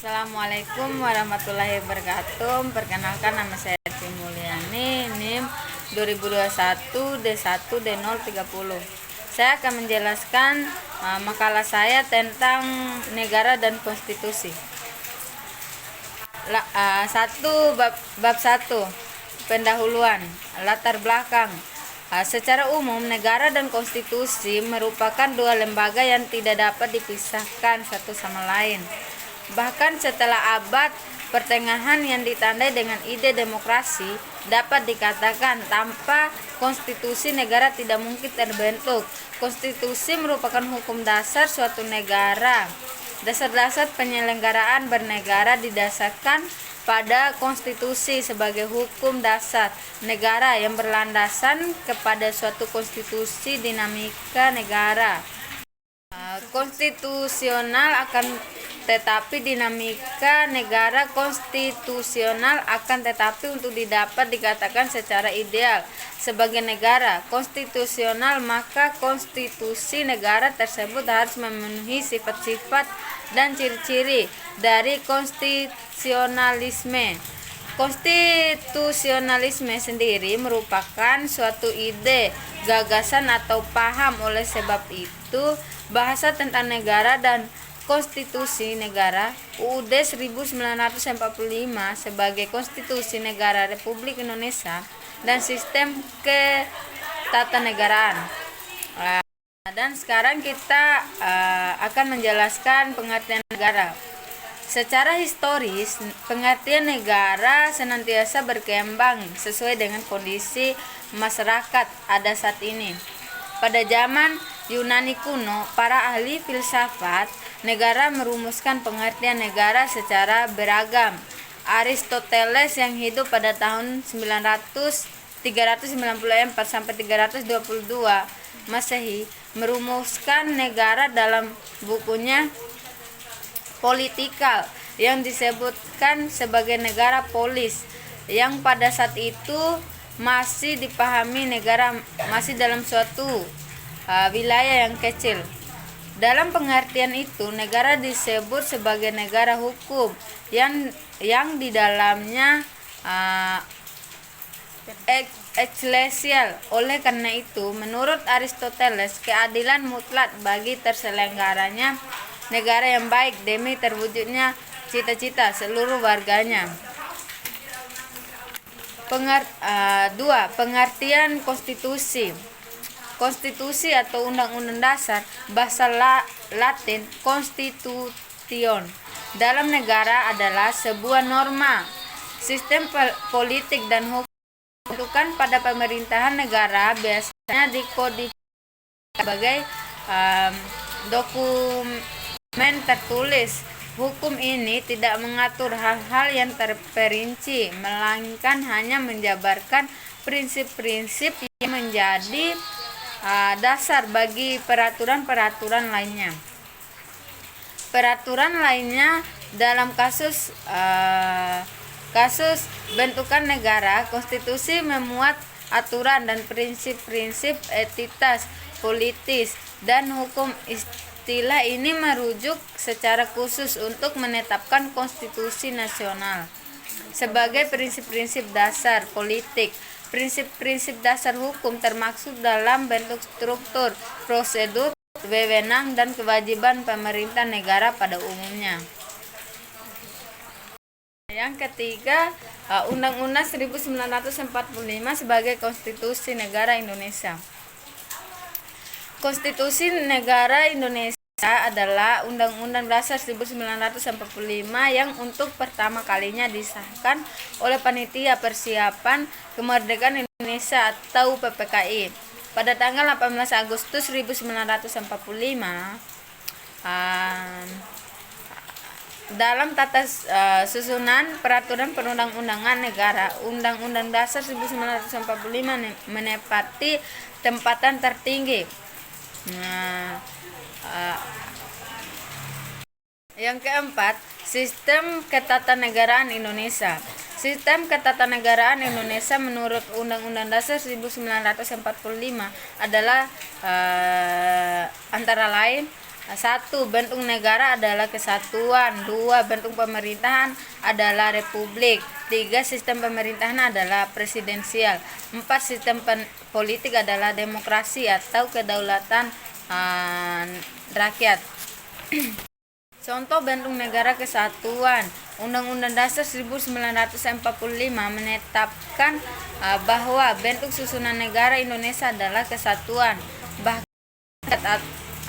Assalamualaikum warahmatullahi wabarakatuh. Perkenalkan, nama saya Eci Mulyani, NIM 2021 D1 D030. Saya akan menjelaskan makalah saya tentang negara dan konstitusi. Bab 1, pendahuluan, latar belakang. Secara umum, negara dan konstitusi merupakan dua lembaga yang tidak dapat dipisahkan satu sama lain. Bahkan setelah abad pertengahan yang ditandai dengan ide demokrasi, dapat dikatakan tanpa konstitusi negara tidak mungkin terbentuk. Konstitusi merupakan hukum dasar suatu negara. Dasar-dasar penyelenggaraan bernegara didasarkan pada konstitusi sebagai hukum dasar negara yang berlandasan kepada suatu konstitusi dinamika negara. Konstitusional akan tetapi dinamika negara konstitusional akan tetapi untuk didapat dikatakan secara ideal sebagai negara konstitusional, maka konstitusi negara tersebut harus memenuhi sifat-sifat dan ciri-ciri dari konstitusionalisme. Konstitusionalisme sendiri merupakan suatu ide, gagasan atau paham. Oleh sebab itu, bahasa tentang negara dan konstitusi negara UUD 1945 sebagai konstitusi negara Republik Indonesia dan sistem ketatanegaraan. Dan sekarang kita akan menjelaskan pengertian negara. Secara historis, pengertian negara senantiasa berkembang sesuai dengan kondisi masyarakat ada saat ini. Pada zaman Yunani kuno, para ahli filsafat negara merumuskan pengertian negara secara beragam. Aristoteles yang hidup pada tahun 394 sampai 322 Masehi merumuskan negara dalam bukunya Politikal yang disebutkan sebagai negara polis, yang pada saat itu masih dipahami negara masih dalam suatu wilayah yang kecil. Dalam pengertian itu, negara disebut sebagai negara hukum yang di dalamnya eklesial. Oleh karena itu, menurut Aristoteles, keadilan mutlak bagi terselenggaranya negara yang baik demi terwujudnya cita-cita seluruh warganya. Pengertian konstitusi. Konstitusi atau undang-undang dasar, bahasa Latin constitution, dalam negara adalah sebuah norma, sistem politik dan hukum ditentukan pada pemerintahan negara, biasanya dikodifikasi sebagai dokumen tertulis. Hukum ini tidak mengatur hal-hal yang terperinci, melainkan hanya menjabarkan prinsip-prinsip yang menjadi dasar bagi peraturan-peraturan lainnya. Peraturan lainnya dalam kasus bentukan negara, konstitusi memuat aturan dan prinsip-prinsip etitas, politis, dan hukum. Istilah ini merujuk secara khusus untuk menetapkan konstitusi nasional sebagai prinsip-prinsip dasar politik. Prinsip-prinsip dasar hukum termaksud dalam bentuk struktur, prosedur, wewenang, dan kewajiban pemerintah negara pada umumnya. Yang ketiga, Undang-Undang 1945 sebagai konstitusi negara Indonesia. Konstitusi negara Indonesia adalah Undang-Undang Dasar 1945 yang untuk pertama kalinya disahkan oleh Panitia Persiapan Kemerdekaan Indonesia atau PPKI pada tanggal 18 Agustus 1945. Dalam tata susunan peraturan perundang-undangan negara, Undang-Undang Dasar 1945 menempati tempatan tertinggi. Yang keempat, sistem ketatanegaraan Indonesia. Sistem ketatanegaraan Indonesia menurut Undang-Undang Dasar 1945 adalah antara lain 1. Bentuk negara adalah kesatuan. 2. Bentuk pemerintahan adalah republik. 3. Sistem pemerintahan adalah presidensial. 4. Sistem politik adalah demokrasi atau kedaulatan rakyat. Contoh bentuk negara kesatuan. Undang-Undang Dasar 1945 menetapkan bahwa bentuk susunan negara Indonesia adalah kesatuan, bahkan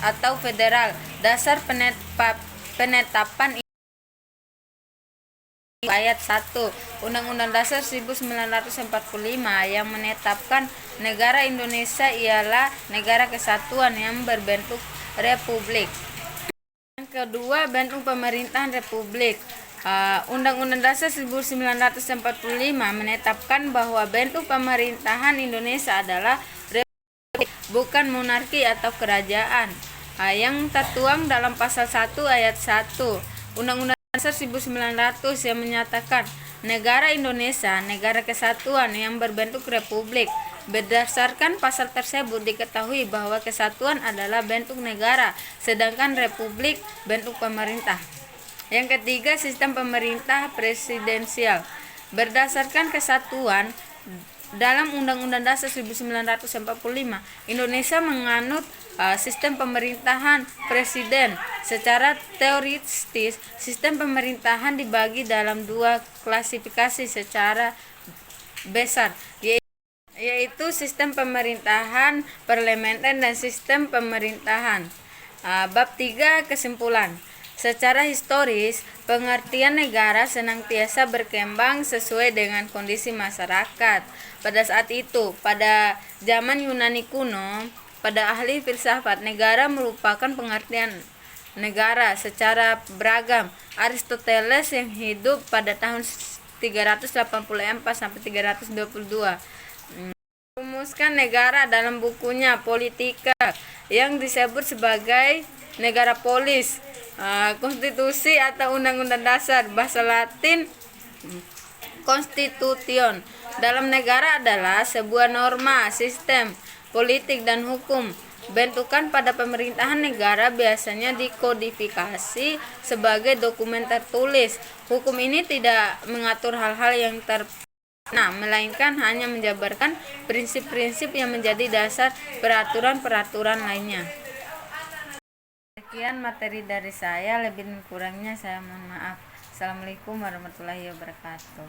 atau federal. Dasar penetapan ayat 1 Undang-Undang Dasar 1945 yang menetapkan negara Indonesia ialah negara kesatuan yang berbentuk republik. Yang kedua, bentuk pemerintahan republik. Undang-Undang Dasar 1945 menetapkan bahwa bentuk pemerintahan Indonesia adalah republik, bukan monarki atau kerajaan. Yang tertuang dalam pasal 1 ayat 1 Undang-Undang Dasar 1900 yang menyatakan negara Indonesia negara kesatuan yang berbentuk republik. Berdasarkan pasal tersebut diketahui bahwa kesatuan adalah bentuk negara, sedangkan republik bentuk pemerintah. Yang ketiga, sistem pemerintah presidensial. Berdasarkan kesatuan dalam Undang-Undang Dasar 1945, Indonesia menganut sistem pemerintahan presiden. Secara teoritis, sistem pemerintahan dibagi dalam dua klasifikasi secara besar, yaitu sistem pemerintahan parlementer dan sistem pemerintahan. Bab 3 kesimpulan. Secara historis, pengertian negara senantiasa berkembang sesuai dengan kondisi masyarakat. Pada saat itu, pada zaman Yunani kuno, pada ahli filsafat, negara merupakan pengertian negara secara beragam. Aristoteles yang hidup pada tahun 384 sampai 322 merumuskan negara dalam bukunya Politika yang disebut sebagai negara polis. Konstitusi atau undang-undang dasar, bahasa Latin constitution, dalam negara adalah sebuah norma, sistem, politik dan hukum. Bentukan pada pemerintahan negara biasanya dikodifikasi sebagai dokumen tertulis. Hukum ini tidak mengatur hal-hal yang melainkan hanya menjabarkan prinsip-prinsip yang menjadi dasar peraturan-peraturan lainnya. Sekian materi dari saya, lebih dan kurangnya saya mohon maaf. Assalamualaikum warahmatullahi wabarakatuh.